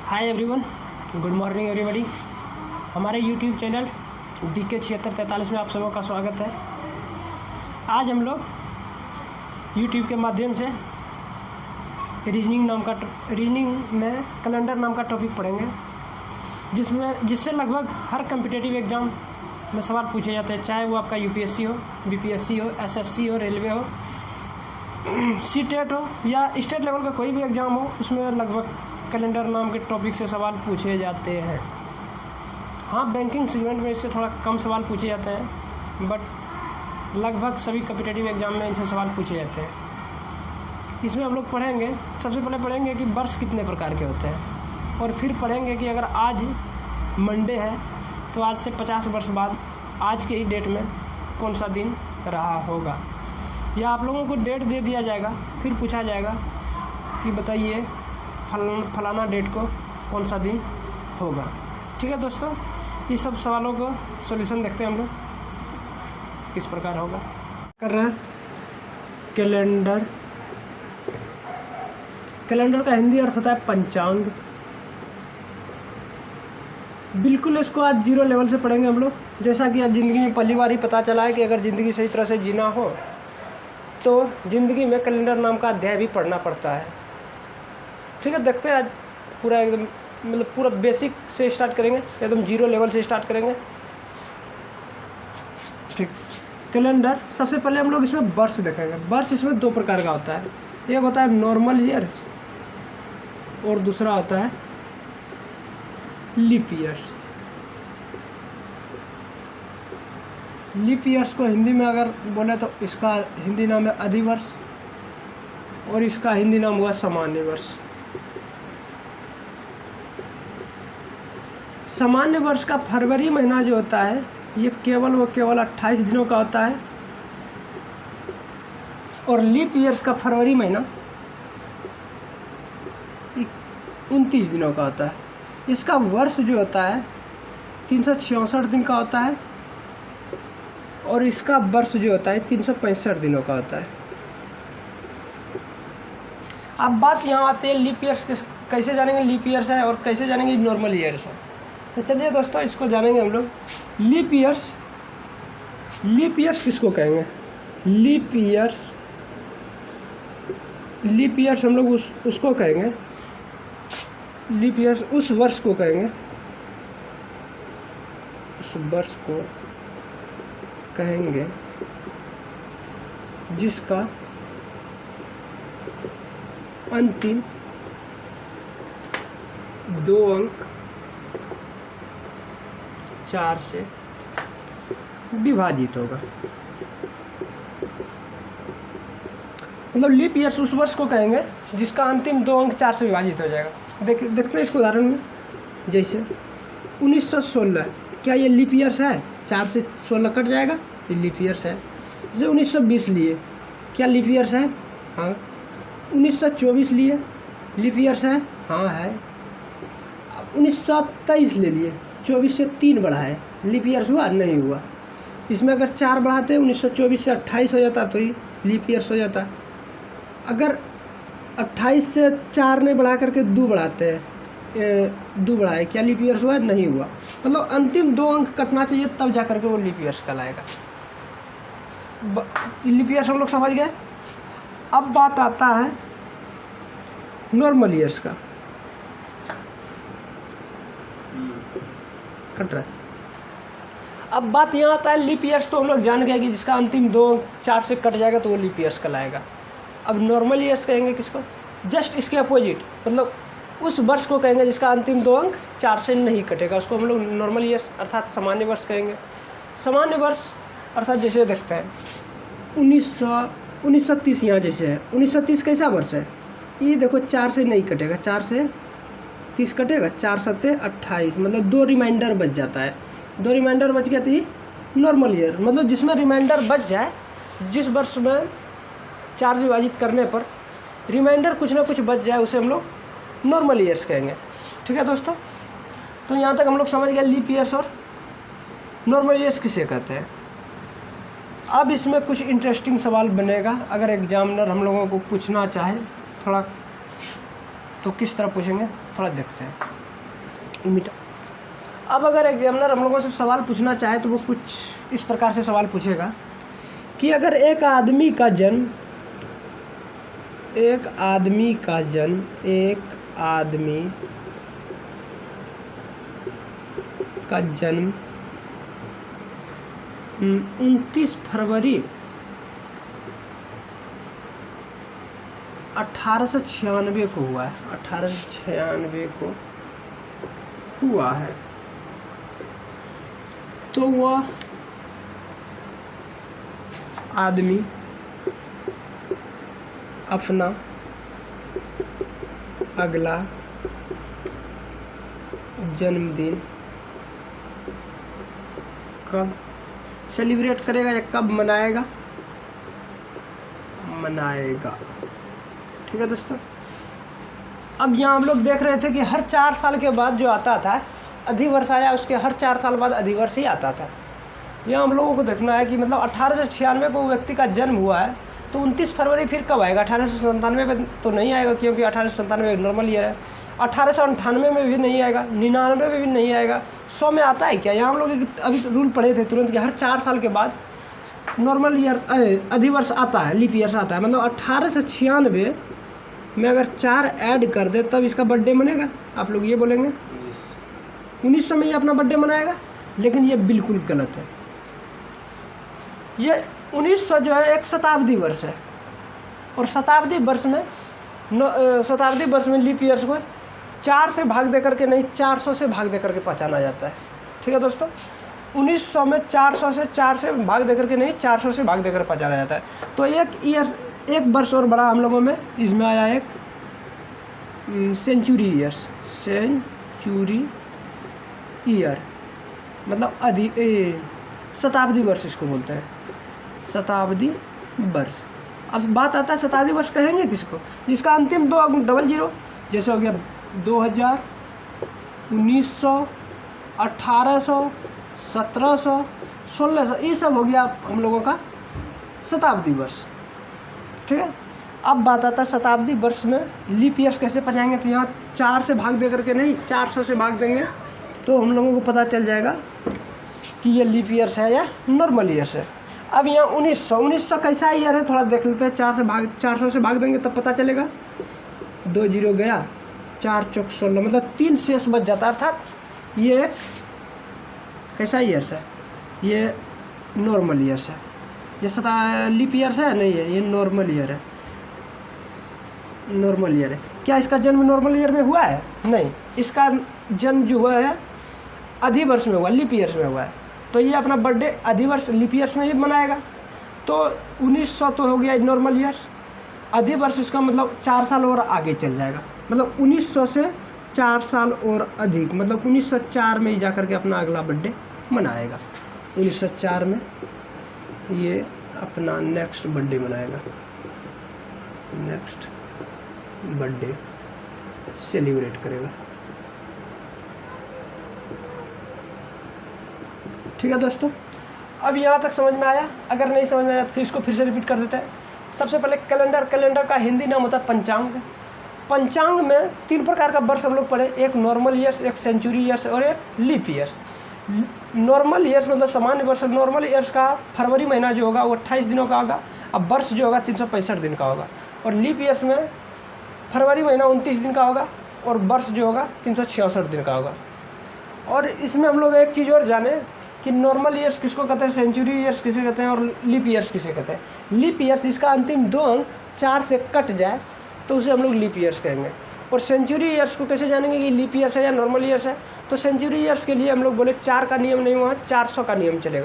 Hi everyone, good morning everybody. हमारे YouTube channel DK 7643 में आप सबों का स्वागत है। आज हम लोग यूट्यूब के माध्यम से रीजनिंग में कैलेंडर नाम का टॉपिक पढ़ेंगे, जिससे लगभग हर कम्पिटिटिव एग्ज़ाम में सवाल पूछे जाते हैं, चाहे वो आपका UPSC हो, BPSC हो, SSC हो, रेलवे हो, CTET हो या स्टेट लेवल का कोई भी एग्ज़ाम हो, उसमें लगभग कैलेंडर नाम के टॉपिक से सवाल पूछे जाते हैं। हाँ, बैंकिंग सेगमेंट में इससे थोड़ा कम सवाल पूछे जाते हैं, बट लगभग सभी कॉम्पिटिटिव एग्ज़ाम में इनसे सवाल पूछे जाते हैं। इसमें हम लोग पढ़ेंगे, सबसे पहले पढ़ेंगे कि वर्ष कितने प्रकार के होते हैं, और फिर पढ़ेंगे कि अगर आज मंडे है तो आज से 50 वर्ष बाद आज के ही डेट में कौन सा दिन रहा होगा, या आप लोगों को डेट दे दिया जाएगा, फिर पूछा जाएगा कि बताइए फलाना डेट को कौन सा दिन होगा। ठीक है दोस्तों, ये सब सवालों को सॉल्यूशन देखते हैं हम लोग किस प्रकार होगा। कर रहे हैं कैलेंडर का हिंदी अर्थ होता है पंचांग। बिल्कुल इसको आज जीरो लेवल से पढ़ेंगे हम लोग। जैसा कि आज ज़िंदगी में पहली बार ही पता चला है कि अगर ज़िंदगी सही तरह से जीना हो तो ज़िंदगी में कैलेंडर नाम का अध्याय भी पढ़ना पड़ता है। ठीक है, देखते हैं आज पूरा एकदम मतलब पूरा बेसिक से स्टार्ट करेंगे, एकदम जीरो लेवल से स्टार्ट करेंगे। ठीक, कैलेंडर सबसे पहले हम लोग इसमें वर्ष देखेंगे। वर्ष इसमें दो प्रकार का होता है, एक होता है नॉर्मल ईयर और दूसरा होता है लीप ईयर्स। लीप ईयर्स को हिंदी में अगर बोले तो इसका हिंदी नाम है अधिवर्ष और इसका हिंदी नाम हुआ सामान्य वर्ष। सामान्य वर्ष का फरवरी महीना जो होता है ये केवल 28 दिनों का होता है, और लीप ईयर्स का फरवरी महीना 29 दिनों का होता है। इसका वर्ष जो होता है 366 दिन का होता है, और इसका वर्ष जो होता है 365 दिनों का होता है। अब बात यहाँ आती है लीप ईयर्स कैसे जानेंगे लीप ईयर्स है और कैसे जानेंगे नॉर्मल ईयर्स है। तो चलिए दोस्तों, इसको जानेंगे हम लोग। लीप ईयर्स किसको कहेंगे? लीप ईयर्स हम लोग उसको कहेंगे, लीप ईयर्स उस वर्ष को कहेंगे, उस वर्ष को कहेंगे जिसका अंतिम 2 अंक 4 से विभाजित होगा। मतलब लीप ईयर्स उस वर्ष को कहेंगे जिसका अंतिम 2 अंक 4 से विभाजित हो जाएगा। देखते हैं इसको उदाहरण में। जैसे 1916, क्या ये लीप ईयर्स है? 4 से 16 कट जाएगा, ये लीप ईयर्स है। जैसे 1920 लिए, क्या लीप ईयर्स है? हाँ। 1924 लिए, लीप ईयर्स है? हाँ है। 1923 ले लिए, 24 से 3 बढ़ा है, लीप ईयर्स हुआ? नहीं हुआ। इसमें अगर 4 बढ़ाते 1924 से 28 हो जाता तो ये लीप ईयर्स हो जाता। अगर 28 से 4 ने बढ़ा करके 2 बढ़ाते हैं, 2 बढ़ाए, क्या लीप ईयर्स हुआ? नहीं हुआ। मतलब अंतिम 2 अंक कटना चाहिए तब जा करके वो लीप ईयर्स कहलाएगा। लीप ईयर्स हम लोग समझ गए। अब बात आता है नॉर्मल ईयर्स का। कट रहा है। अब बात यहाँ आता है लीप ईयर्स तो हम लोग जान गए कि जिसका अंतिम 2 अंक 4 से कट जाएगा तो वो लीप ईयर्स कहलाएगा। अब नॉर्मल ईयर्स कहेंगे किसको? जस्ट इसके अपोजिट, मतलब उस वर्ष को कहेंगे जिसका अंतिम 2 अंक 4 से नहीं कटेगा, उसको हम लोग नॉर्मल ईयर्स अर्थात सामान्य वर्ष कहेंगे। सामान्य वर्ष अर्थात जैसे देखते हैं 1930 यहाँ जैसे है, 1930 कैसा वर्ष है? ये देखो 4 से नहीं कटेगा, 4 से 30 कटेगा, 4 सत्ते 28, मतलब 2 रिमाइंडर बच जाता है। 2 रिमाइंडर बच गया तो ये नॉर्मल ईयर, मतलब जिसमें रिमाइंडर बच जाए, जिस वर्ष में 4 से विभाजित करने पर रिमाइंडर कुछ ना कुछ बच जाए, उसे हम लोग नॉर्मल ईयर्स कहेंगे। ठीक है दोस्तों, तो यहाँ तक हम लोग समझ गए लीप ईयर्स और नॉर्मल ईयर्स किसे कहते हैं। अब इसमें कुछ इंटरेस्टिंग सवाल बनेगा, अगर एग्जामिनर हम लोगों को पूछना चाहे थोड़ा तो किस तरह पूछेंगे थोड़ा देखते हैं। अब अगर एग्जामिनर हम लोगों से सवाल पूछना चाहे तो वो कुछ इस प्रकार से सवाल पूछेगा कि अगर एक आदमी का जन्म एक आदमी का जन्म 29 फरवरी 1896 को हुआ है, 1896 को हुआ है, तो वह आदमी अपना अगला जन्मदिन कब सेलिब्रेट करेगा या कब मनाएगा? ठीक है दोस्तों। अब यहाँ हम लोग देख रहे थे कि हर 4 साल के बाद जो आता था अधिवर्ष आया, उसके हर 4 साल बाद अधिवर्ष ही आता था। यहाँ हम लोगों को देखना है कि मतलब 1896 को व्यक्ति का जन्म हुआ है, तो 29 फरवरी फिर कब आएगा? 1897 में तो नहीं आएगा, क्योंकि 1897 एक नॉर्मल ईयर है। 1898 में भी नहीं आएगा, 99 में भी नहीं आएगा, 100 में आता है क्या? यहाँ हम लोग अभी रूल पढ़े थे तुरंत कि हर 4 साल के बाद नॉर्मल ईयर अधिवर्ष आता है, लीप ईयर्स आता है। मतलब 1896 में अगर 4 ऐड कर दे तब इसका बर्थडे मनेगा। आप लोग ये बोलेंगे 1900 में ये अपना बर्थडे मनाएगा, लेकिन ये बिल्कुल गलत है। ये 1900 जो है एक शताब्दी वर्ष है, और शताब्दी वर्ष में लीप ईयर्स को 4 से भाग दे करके नहीं, 400 से भाग दे करके पहचाना जाता है। ठीक है दोस्तों, 1900 में 400 से 4 से भाग दे करके नहीं, 400 से भाग देकर पहचाना जाता है। तो एक वर्ष और बड़ा हम लोगों में इसमें आया एक सेंचुरी ईयर, मतलब शताब्दी वर्ष इसको बोलते हैं, शताब्दी वर्ष। अब बात आता है शताब्दी वर्ष कहेंगे किसको? जिसका अंतिम 2 00, जैसे हो गया 2000, 1900, 1800, 1700, 1600, ये सब हो गया हम लोगों का शताब्दी वर्ष। ठीक है, अब बात आता है शताब्दी वर्ष में लीप ईयर्स कैसे पहुँचाएंगे। तो यहाँ 4 से भाग दे करके नहीं, 400 से भाग देंगे तो हम लोगों को पता चल जाएगा कि ये लीप ईयर्स है या नॉर्मल ईयर्स है। अब यहाँ 1900 कैसा ईयर है थोड़ा देख लेते हैं। 400 से भाग देंगे तब पता चलेगा। 2 0 गया, 4 चौक 16, मतलब 3 शेष बच जाता है। अर्थात ये कैसा ईयर्स है? ये नॉर्मल ईयर्स है। ये लीप ईयर्स है नहीं है, ये नॉर्मल ईयर है। क्या इसका जन्म नॉर्मल ईयर में हुआ है? नहीं, इसका जन्म जो हुआ है अधिवर्ष में हुआ, लीप ईयर्स में हुआ है। तो ये अपना बर्थडे अधिवर्ष लीप ईयर्स में ही मनाएगा। तो 1900 तो हो गया नॉर्मल ईयर्स, अधिवर्ष इसका मतलब 4 साल और आगे चल जाएगा। मतलब 1900 से 4 साल और अधिक, मतलब 1904 में ही जा करके अपना अगला बर्थडे मनाएगा। 1904 में ये अपना नेक्स्ट बर्थडे मनाएगा, नेक्स्ट बर्थडे सेलिब्रेट करेगा। ठीक है दोस्तों, अब यहाँ तक समझ में आया? अगर नहीं समझ में आया तो इसको फिर से रिपीट कर देते हैं। सबसे पहले कैलेंडर का हिंदी नाम होता है पंचांग। पंचांग में 3 प्रकार का वर्ष हम लोग पढ़े, एक नॉर्मल ईयर्स, एक सेंचुरी ईयर्स और एक लीप ईयर्स। नॉर्मल ईयर्स मतलब सामान्य वर्ष। नॉर्मल ईयर्स का फरवरी महीना जो होगा वो 28 दिनों का होगा, अब वर्ष जो होगा 365 दिन का होगा। और लीप ईयर्स में फरवरी महीना 29 दिन का होगा और वर्ष जो होगा 366 दिन का होगा। और इसमें हम लोग एक चीज़ और जाने कि नॉर्मल ईयर्स किसको कहते हैं, सेंचुरी ईयर्स किसे कहते हैं और लीप ईयर्स किसे कहते हैं। लीप ईयर्स जिसका अंतिम 2 अंक 4 से कट जाए तो उसे हम लोग लीप ईयर्स कहेंगे। और सेंचुरी ईयर्स को कैसे जानेंगे कि लीप ईयर्स है या नॉर्मल ईयर्स है? तो सेंचुरी ईयर्स के लिए हम लोग बोले 4 का नियम नहीं हुआ, 400 का नियम चलेगा।